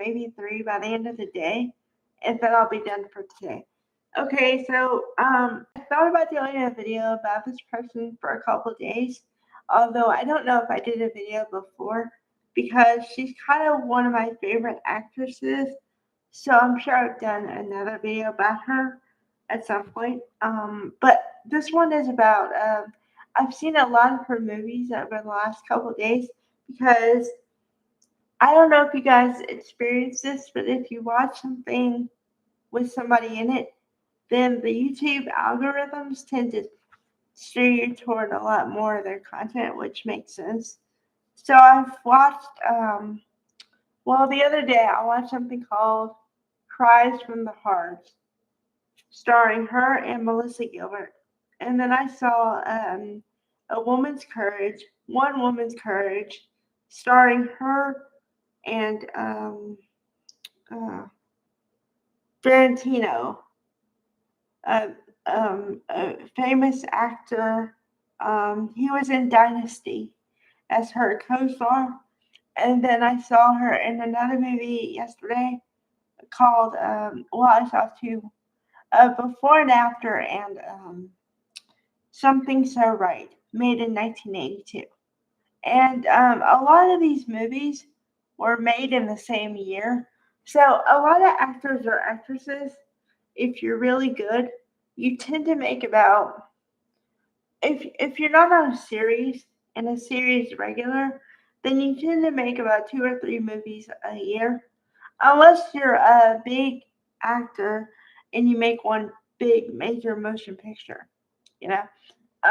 maybe 3 by the end of the day, and then I'll be done for today. Okay, so I thought about doing a video about this person for a couple days, although I don't know if I did a video before because she's kind of one of my favorite actresses. So I'm sure I've done another video about her at some point. But this one is about I've seen a lot of her movies over the last couple of days because I don't know if you guys experience this, but if you watch something with somebody in it, then the YouTube algorithms tend to steer you toward a lot more of their content, which makes sense. So I've watched, well, the other day I watched something called Cries from the Heart, starring her and Melissa Gilbert. And then I saw One Woman's Courage, starring her and uh, Valentino, a, a famous actor. He was in Dynasty as her co-star. And then I saw her in another movie yesterday called, well, I saw two, Before and After, and Something So Right, made in 1982. And a lot of these movies were made in the same year. So a lot of actors or actresses, if you're really good, you tend to make about, if you're not on a series and a series regular, then you tend to make about 2 or 3 movies a year, unless you're a big actor and you make one big major motion picture, you know.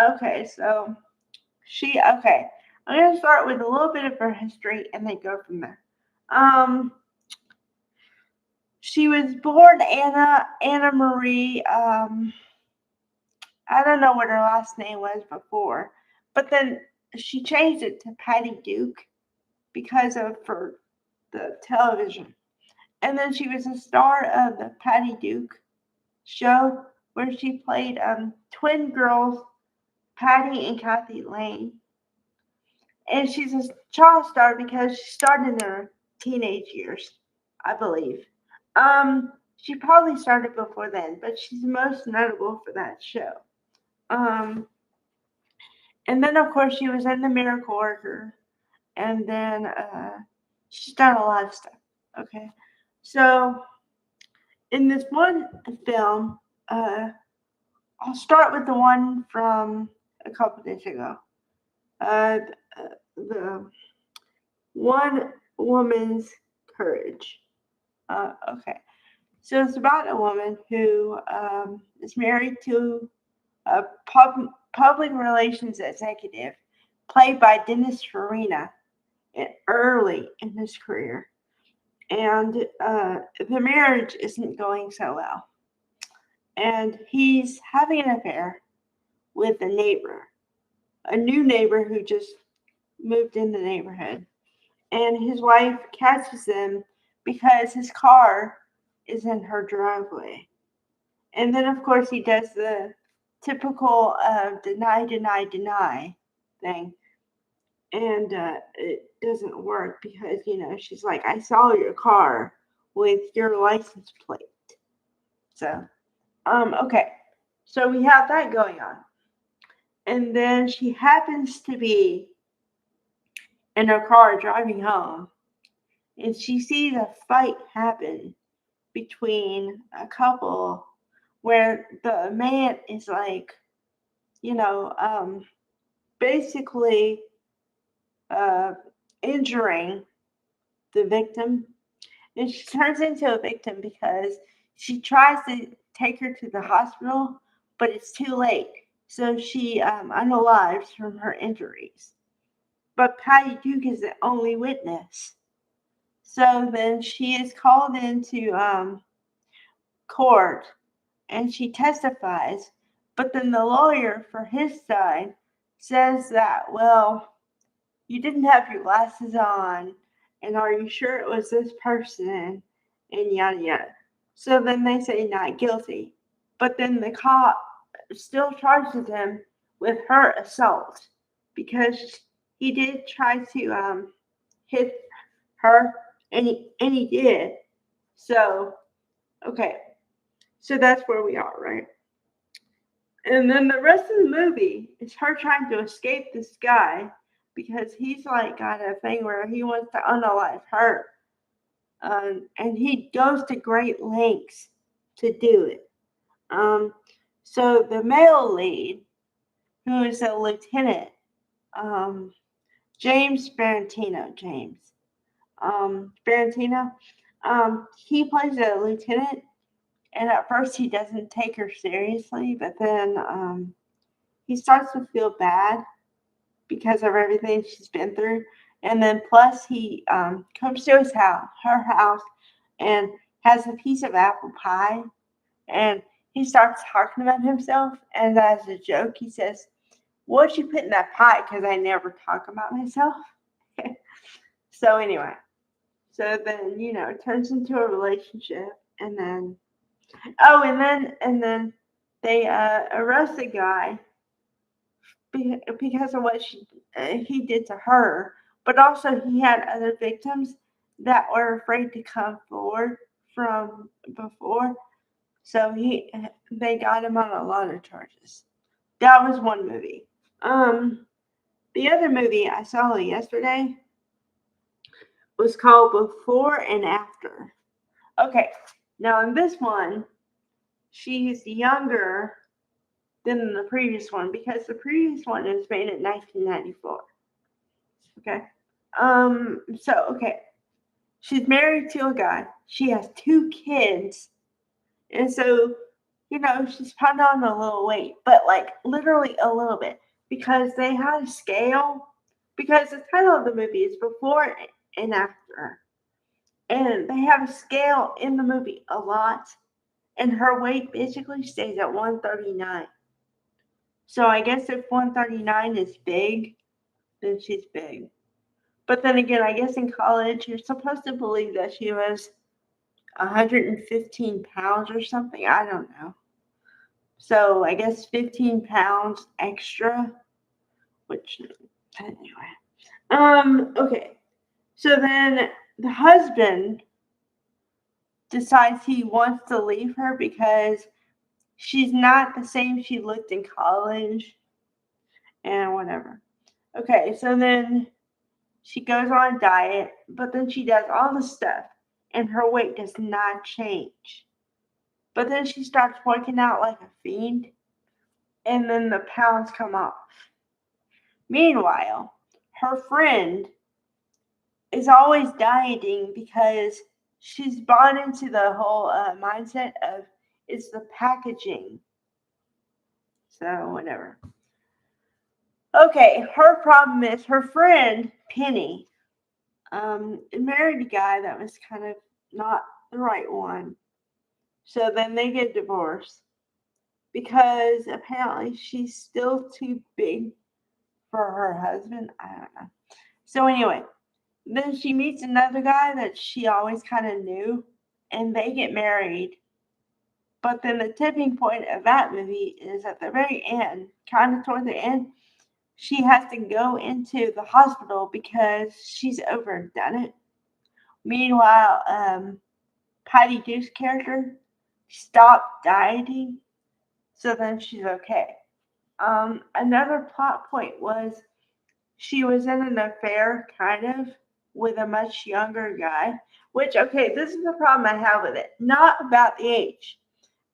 Okay, so okay. I'm gonna start with a little bit of her history and then go from there. Um, she was born Anna Marie. I don't know what her last name was before, but then she changed it to Patty Duke because of for the television. And then she was a star of the Patty Duke show where she played twin girls, Patty and Kathy Lane. And she's a child star because she started in her teenage years, I believe. She probably started before then, but she's most notable for that show. Um, and then of course she was in The Miracle Worker, and then she's done a lot of stuff. Okay, so in this one film, I'll start with the one from a couple days ago. Uh, the One Woman's Courage. Okay, so it's about a woman who is married to a public relations executive played by Dennis Farina early in his career. And the marriage isn't going so well. And he's having an affair with a new neighbor who just moved in the neighborhood. And his wife catches him because his car is in her driveway. And then, of course, he does the typical deny, deny, deny thing. And it doesn't work because, she's like, I saw your car with your license plate. So, okay. So we have that going on. And then she happens to be in her car driving home, and she sees a fight happen between a couple where the man is like, you know, um, basically uh, injuring the victim. And she turns into a victim because she tries to take her to the hospital, but it's too late. So she unalives from her injuries. But Patty Duke is the only witness. So then she is called into court and she testifies. But then the lawyer for his side says that, well, you didn't have your glasses on, and are you sure it was this person, and yada yada. So then they say not guilty. But then the cop still charges him with her assault because he did try to hit her, and he did. So okay, so that's where we are, right? And then the rest of the movie is her trying to escape this guy because he's like got a thing where he wants to unalive her. And he goes to great lengths to do it. Um, so the male lead, who is a lieutenant, um, James Barentino, Barentino, he plays a lieutenant, and at first he doesn't take her seriously, but then he starts to feel bad because of everything she's been through. And then plus he comes to her house, and has a piece of apple pie, and he starts talking about himself. And as a joke, he says, "What'd you put in that pie? Because I never talk about myself." So anyway, so then it turns into a relationship, and then and then they arrest the guy because of what he did to her, but also he had other victims that were afraid to come forward from before, so they got him on a lot of charges. That was one movie. The other movie I saw yesterday was called Before and After. Okay, now in this one, she's younger than the previous one because the previous one was made in 1994. Okay. Okay. She's married to a guy. She has 2 kids. And so, she's put on a little weight, but like literally a little bit because they had a scale. Because the title of the movie is Before and After. And they have a scale in the movie a lot. And her weight basically stays at 139. So I guess if 139 is big, then she's big. But then again, I guess in college, you're supposed to believe that she was 115 pounds or something. I don't know. So I guess 15 pounds extra, which, anyway. Okay. So then the husband decides he wants to leave her because she's not the same she looked in college and whatever. Okay, so then she goes on a diet, but then she does all the stuff and her weight does not change. But then she starts working out like a fiend, and then the pounds come off. Meanwhile, her friend is always dieting because she's bought into the whole mindset of it's the packaging. So, whatever. Okay, her problem is her friend, Penny, married a guy that was kind of not the right one. So then they get divorced because apparently she's still too big for her husband. I don't know. So anyway, then she meets another guy that she always kind of knew, and they get married. But then the tipping point of that movie is at the very end, kind of toward the end, she has to go into the hospital because she's overdone it. Meanwhile, Patty Duke's character stopped dieting, so then she's okay. Another plot point was she was in an affair, kind of, with a much younger guy. Which, okay, this is the problem I have with it. Not about the age,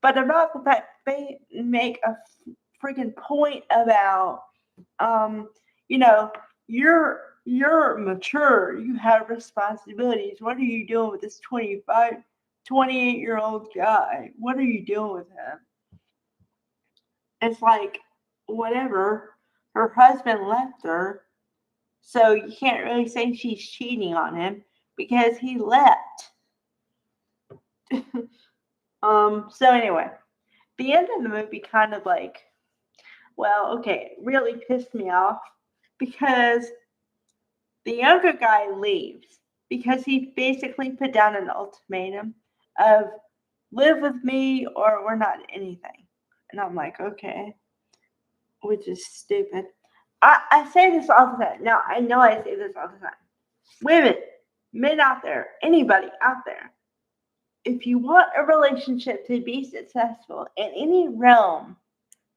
but about the fact they make a freaking point about, um, you know, you're mature, you have responsibilities. What are you doing with this 28-year-old guy? What are you doing with him? It's like, whatever. Her husband left her, so you can't really say she's cheating on him because he left. So anyway, the end of the movie kind of like, well, okay, it really pissed me off because the younger guy leaves because he basically put down an ultimatum of live with me or we're not anything. And I'm like, okay, which is stupid. I say this all the time. Now, I know I say this all the time. Women, men out there, anybody out there, if you want a relationship to be successful in any realm,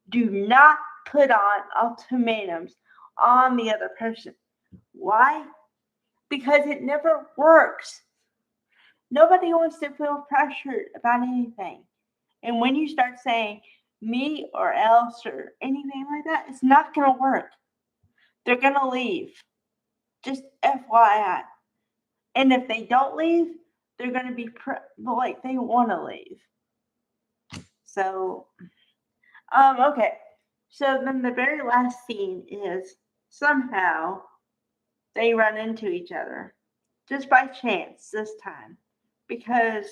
do not put on ultimatums on the other person. Why? Because it never works. Nobody wants to feel pressured about anything. And when you start saying me or else or anything like that, it's not going to work. They're going to leave. Just FYI. And if they don't leave, they're going to be like they want to leave. So, okay. So then the very last scene is somehow they run into each other just by chance this time, because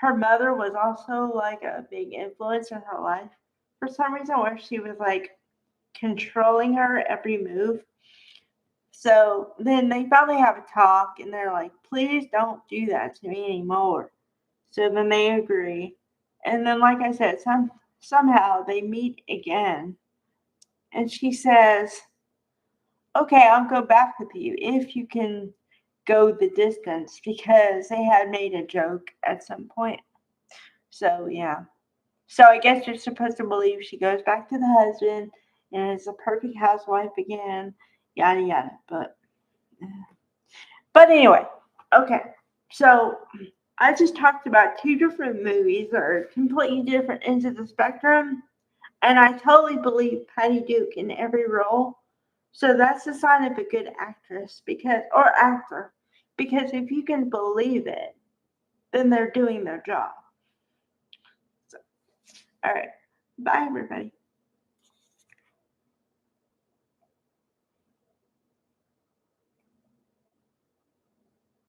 her mother was also like a big influence in her life for some reason, where she was like controlling her every move. So then they finally have a talk and they're like, please don't do that to me anymore. So then they agree. And then, like I said, somehow they meet again. And she says, okay, I'll go back with you if you can go the distance, because they had made a joke at some point. So, yeah. So I guess you're supposed to believe she goes back to the husband and is a perfect housewife again, yada yada. But anyway, okay. So I just talked about two different movies that are completely different ends of the spectrum, and I totally believe Patty Duke in every role. So that's a sign of a good actress, or actor, because if you can believe it, then they're doing their job. So, all right. Bye, everybody.